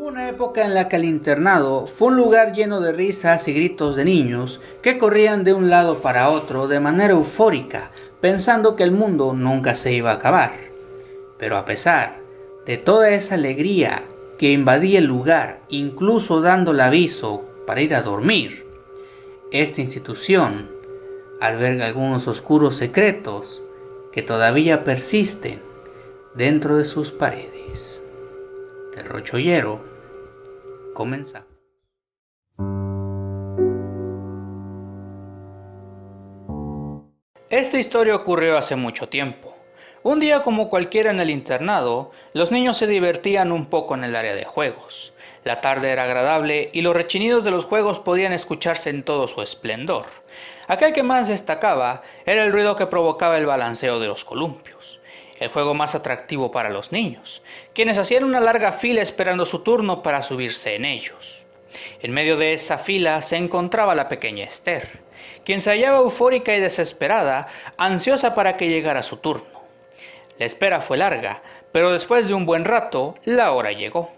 Hubo una época en la que el internado fue un lugar lleno de risas y gritos de niños que corrían de un lado para otro de manera eufórica, pensando que el mundo nunca se iba a acabar. Pero a pesar de toda esa alegría que invadía el lugar, incluso dando el aviso para ir a dormir, esta institución alberga algunos oscuros secretos que todavía persisten dentro de sus paredes. Terrochollero, comenzamos. Esta historia ocurrió hace mucho tiempo. Un día como cualquiera en el internado, los niños se divertían un poco en el área de juegos. La tarde era agradable y los rechinidos de los juegos podían escucharse en todo su esplendor. Aquel que más destacaba era el ruido que provocaba el balanceo de los columpios, el juego más atractivo para los niños, quienes hacían una larga fila esperando su turno para subirse en ellos. En medio de esa fila se encontraba la pequeña Esther, quien se hallaba eufórica y desesperada, ansiosa para que llegara su turno. La espera fue larga, pero después de un buen rato, la hora llegó.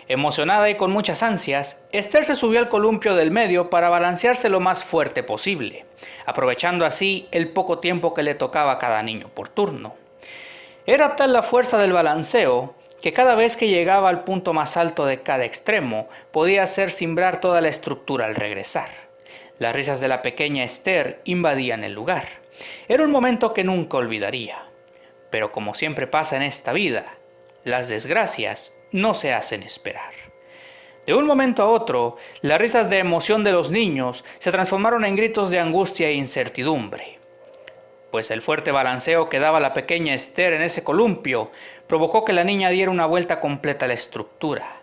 Emocionada y con muchas ansias, Esther se subió al columpio del medio para balancearse lo más fuerte posible, aprovechando así el poco tiempo que le tocaba a cada niño por turno. Era tal la fuerza del balanceo que cada vez que llegaba al punto más alto de cada extremo podía hacer cimbrar toda la estructura al regresar. Las risas de la pequeña Esther invadían el lugar. Era un momento que nunca olvidaría. Pero como siempre pasa en esta vida, las desgracias no se hacen esperar. De un momento a otro, las risas de emoción de los niños se transformaron en gritos de angustia e incertidumbre, pues el fuerte balanceo que daba la pequeña Esther en ese columpio provocó que la niña diera una vuelta completa a la estructura,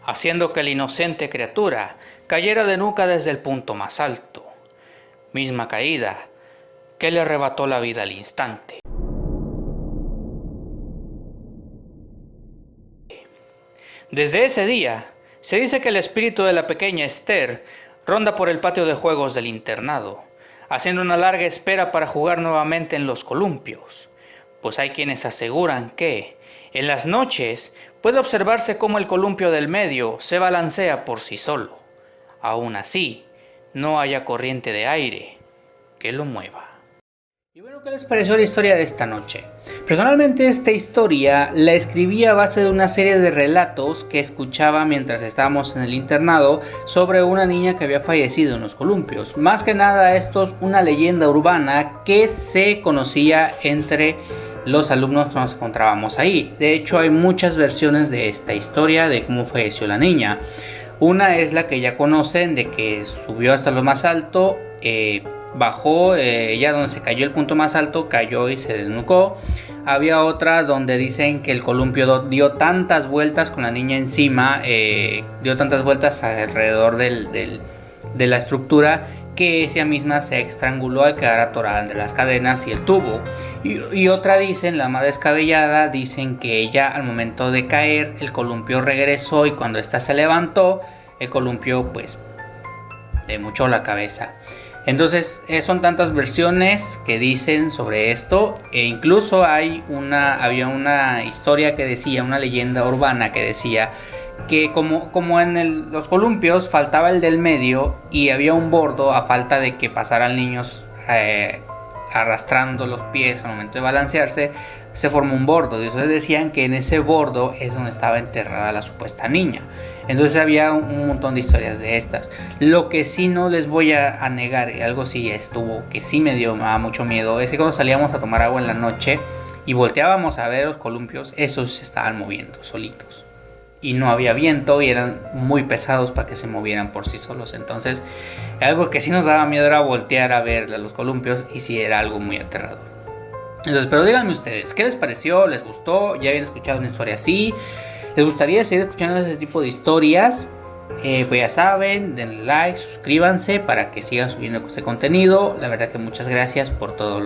haciendo que la inocente criatura cayera de nuca desde el punto más alto, misma caída que le arrebató la vida al instante. Desde ese día, se dice que el espíritu de la pequeña Esther ronda por el patio de juegos del internado, haciendo una larga espera para jugar nuevamente en los columpios, pues hay quienes aseguran que, en las noches, puede observarse cómo el columpio del medio se balancea por sí solo. Aún así, no haya corriente de aire que lo mueva. Y bueno, ¿qué les pareció la historia de esta noche? Personalmente esta historia la escribí a base de una serie de relatos que escuchaba mientras estábamos en el internado sobre una niña que había fallecido en los columpios. Más que nada esto es una leyenda urbana que se conocía entre los alumnos que nos encontrábamos ahí. De hecho hay muchas versiones de esta historia de cómo falleció la niña. Una es la que ya conocen, de que subió hasta lo más alto, bajó, ya donde se cayó el punto más alto, cayó y se desnucó. Había otra donde dicen que el columpio dio tantas vueltas con la niña encima, dio tantas vueltas alrededor de la estructura que ella misma se estranguló al quedar atorada entre las cadenas y el tubo. Y otra dicen, la más descabellada, dicen que ella al momento de caer el columpio regresó y cuando ésta se levantó el columpio pues le mochó la cabeza. Entonces son tantas versiones que dicen sobre esto, e incluso había una historia que decía, una leyenda urbana que decía que como en los columpios faltaba el del medio y había un bordo a falta de que pasaran niños arrastrando los pies al momento de balancearse, se formó un bordo. Y entonces decían que en ese bordo es donde estaba enterrada la supuesta niña. Entonces había un montón de historias de estas. Lo que sí no les voy a negar, algo sí estuvo, que sí me daba mucho miedo, es que cuando salíamos a tomar agua en la noche y volteábamos a ver los columpios, esos se estaban moviendo solitos. Y no había viento y eran muy pesados para que se movieran por sí solos. Entonces algo que sí nos daba miedo era voltear a ver los columpios, y sí era algo muy aterrador. Entonces, pero díganme ustedes, ¿qué les pareció? ¿Les gustó? ¿Ya habían escuchado una historia así? ¿Les gustaría seguir escuchando ese tipo de historias? Pues ya saben, denle like, suscríbanse para que siga subiendo este contenido. La verdad que muchas gracias por todo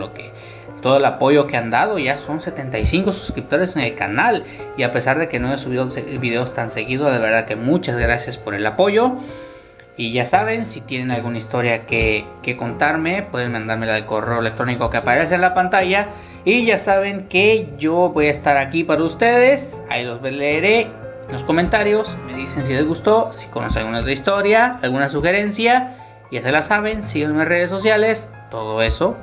el apoyo que han dado. Ya son 75 suscriptores en el canal, y a pesar de que no he subido videos tan seguido, de verdad que muchas gracias por el apoyo. Y ya saben, si tienen alguna historia que contarme, pueden mandármela al correo electrónico que aparece en la pantalla. Y ya saben que yo voy a estar aquí para ustedes, ahí los leeré En los comentarios me dicen si les gustó, si conocen alguna otra historia, alguna sugerencia. Ya se la saben, síganme en redes sociales, todo eso.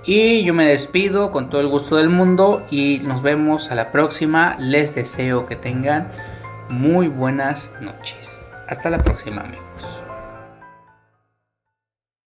Y yo me despido con todo el gusto del mundo y nos vemos a la próxima. Les deseo que tengan muy buenas noches. Hasta la próxima, amigos.